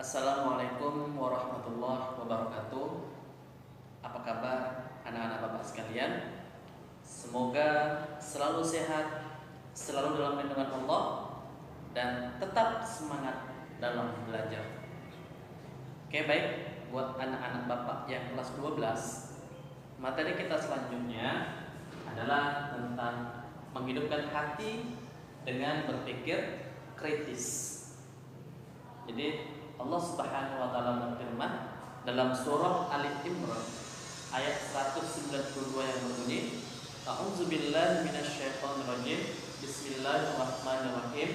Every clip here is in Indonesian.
Assalamualaikum warahmatullahi wabarakatuh. Apa kabar anak-anak Bapak sekalian? Semoga selalu sehat, selalu dalam lindungan Allah, dan tetap semangat dalam belajar. Oke, baik. Buat anak-anak Bapak yang kelas 12, materi kita selanjutnya adalah tentang menghidupkan hati dengan berpikir kritis. Jadi Allah Subhanahu wa taala berfirman dalam surah Ali Imran ayat 192 yang berbunyi, A'udzubillahi minasyaitonirrajim. Bismillahirrahmanirrahim.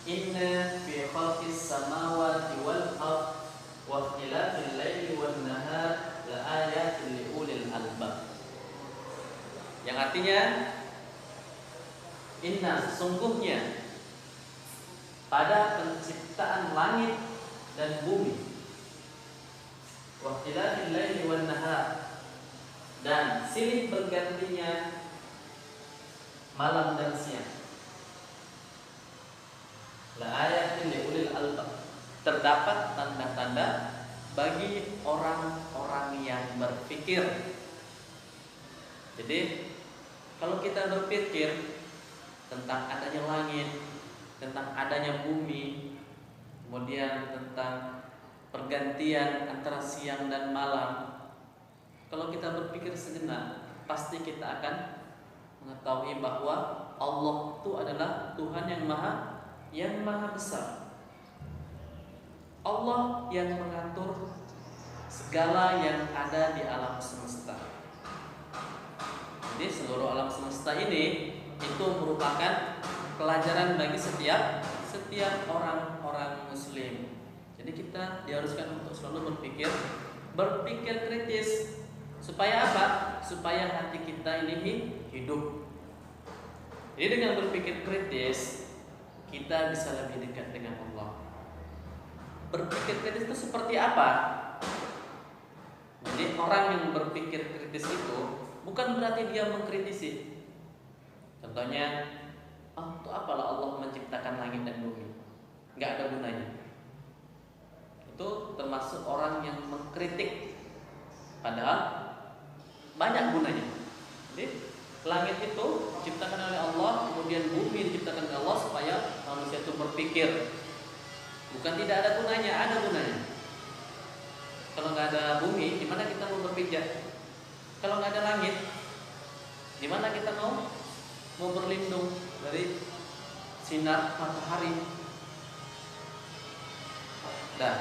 Inna fi khalqis samawati wal ardh wa ikhtilafil laili wan nahar la ayatin liulil albab. Yang artinya, inna, sesungguhnya pada penciptaan langit dan bumi, wa ikhtilafil laili wan nahar, dan silih bergantinya malam dan siang, la ayatin liulil albab, terdapat tanda-tanda bagi orang-orang yang berpikir. Jadi kalau kita berpikir tentang adanya langit, tentang adanya bumi, kemudian tentang pergantian antara siang dan malam, kalau kita berpikir sejenak, pasti kita akan mengetahui bahwa Allah itu adalah Tuhan yang maha besar. Allah yang mengatur segala yang ada di alam semesta. Jadi seluruh alam semesta ini itu merupakan pelajaran bagi setiap orang-orang muslim. Jadi kita diharuskan untuk selalu berpikir kritis. Supaya apa? Supaya hati kita ini hidup. Jadi dengan berpikir kritis, kita bisa lebih dekat dengan Allah. Berpikir kritis itu seperti apa? Jadi orang yang berpikir kritis itu bukan berarti dia mengkritisi. Contohnya, untuk apalah Allah menciptakan langit dan bumi? Nggak ada gunanya. Itu termasuk orang yang mengkritik, padahal banyak gunanya. Jadi langit itu diciptakan oleh Allah, kemudian bumi diciptakan oleh Allah supaya manusia itu berpikir. Bukan tidak ada gunanya, ada gunanya. Kalau nggak ada bumi, di mana kita mau berpijak? Kalau nggak ada langit, di mana kita mau berlindung dari sinar matahari? Nah,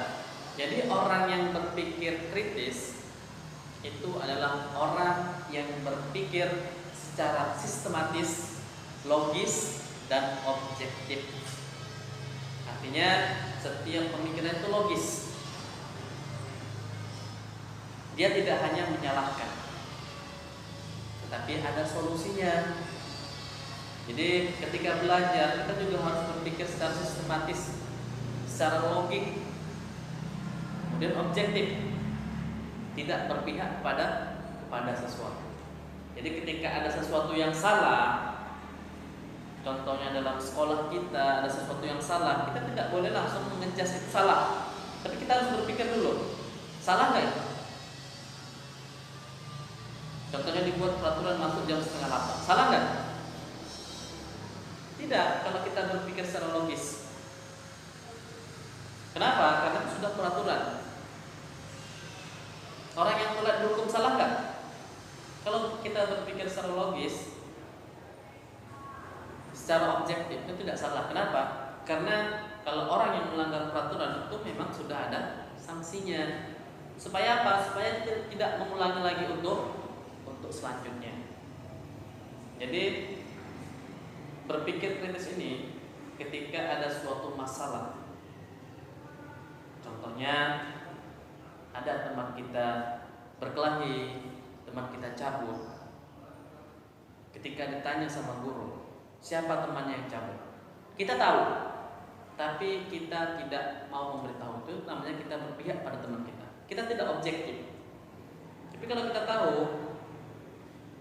jadi orang yang berpikir kritis itu adalah orang yang berpikir secara sistematis, logis, dan objektif. Artinya setiap pemikiran itu logis. Dia tidak hanya menyalahkan, tetapi ada solusinya. Jadi ketika belajar, kita juga harus berpikir secara sistematis, secara logik, kemudian objektif, tidak berpihak kepada sesuatu. Jadi ketika ada sesuatu yang salah, contohnya dalam sekolah kita ada sesuatu yang salah, kita tidak boleh langsung mengejas itu salah, tapi kita harus berpikir dulu, salah nggak itu? Contohnya dibuat peraturan masuk jam 7:30, salah nggak? Tidak, kalau kita berpikir secara logis. Kenapa? Karena itu sudah peraturan. Orang yang telat dihukum salah nggak? Kalau kita berpikir secara logis, secara objektif itu tidak salah. Kenapa? Karena kalau orang yang melanggar peraturan itu memang sudah ada sanksinya. Supaya apa? Supaya tidak mengulangi lagi untuk selanjutnya. Jadi berpikir kritis ini ketika ada suatu masalah. Contohnya ada teman kita berkelahi, teman kita cabut. Ketika ditanya sama guru, siapa temannya yang cabut? Kita tahu, tapi kita tidak mau memberitahu. Itu namanya kita berpihak pada teman kita. Kita tidak objektif. Tapi kalau kita tahu,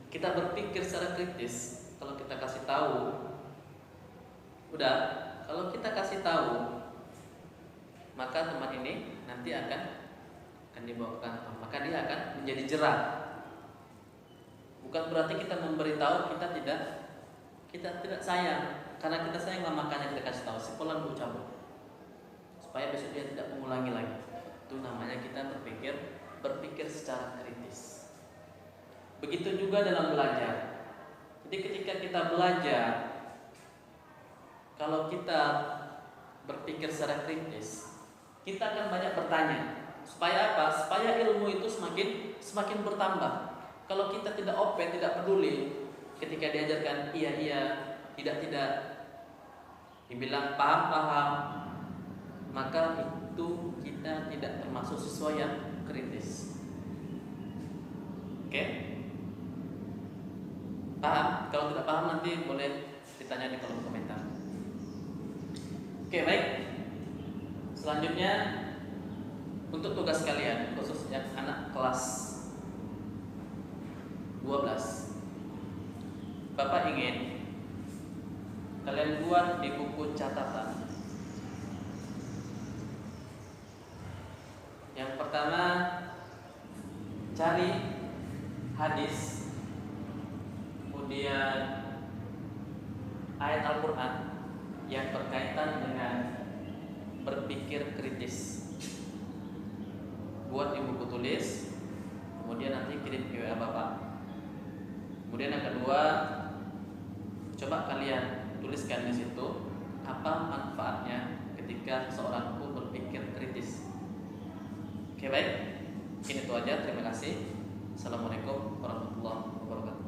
kita berpikir secara kritis. Kalau kita kasih tahu, udah. Kalau kita kasih tahu, maka teman ini nanti akan dibawa ke kantor, maka dia akan menjadi jerah. Bukan berarti kita memberitahu kita tidak sayang. Karena kita sayang, makanya kita kasih tahu, si pelan cabut, supaya besok dia tidak mengulangi lagi. Itu namanya kita berpikir secara kritis. Begitu juga dalam belajar. Jadi ketika kita belajar, kalau kita berpikir secara kritis, kita akan banyak bertanya. Supaya apa? Supaya ilmu itu semakin bertambah. Kalau kita tidak open, tidak peduli, ketika diajarkan iya, tidak, dibilang paham, maka itu kita tidak termasuk siswa yang kritis. Oke? Paham? Kalau tidak paham nanti boleh ditanya di kolom komentar. Oke, baik. Selanjutnya untuk tugas kalian, khususnya anak kelas 12, Bapak ingin kalian buat di buku catatan. Yang pertama, cari hadis, kemudian ayat Al-Quran yang berkaitan dengan berpikir kritis. Buat di buku tulis, kemudian nanti kirim ke WA Bapak. Kemudian yang kedua, coba kalian tuliskan di situ apa manfaatnya ketika seorang itu berpikir kritis. Oke, baik. Ini itu aja. Terima kasih. Assalamualaikum warahmatullahi wabarakatuh.